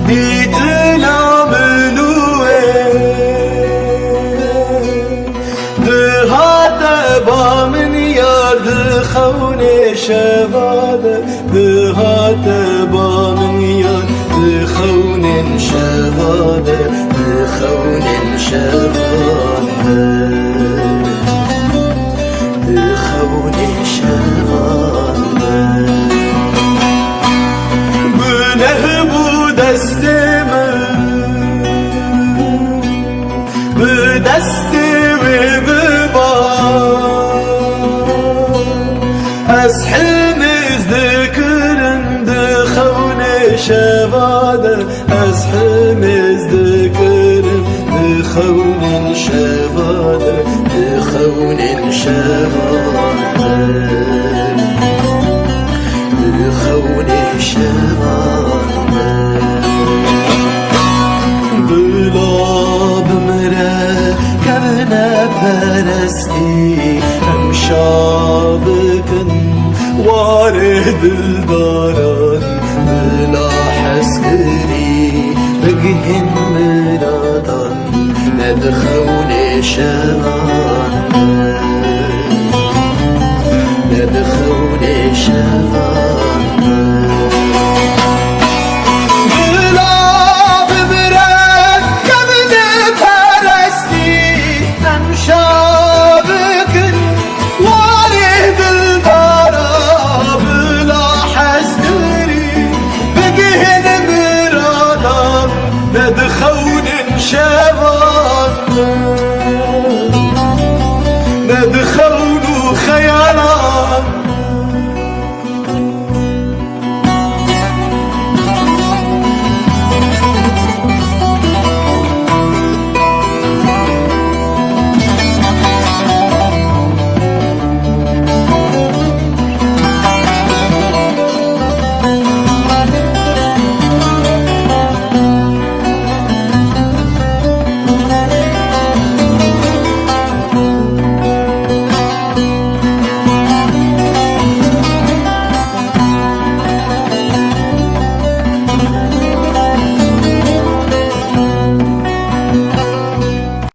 ديتنا ملوه دهات بامن يار دخون شفاده دهات بامن يار دخون شفاده دخون شفاده دخون شفاده بنه بو دستم بدستم أسحمز ذكرن دخون شفاده أسحمز ذكرن دخون شفاده دخون شفاده دخون شفاده بلا بمره كبنه پرستی امشابكن وارد الداران بلا حسكري بقهن مرادان ندخون شفان ندخون شفان دخون شفاده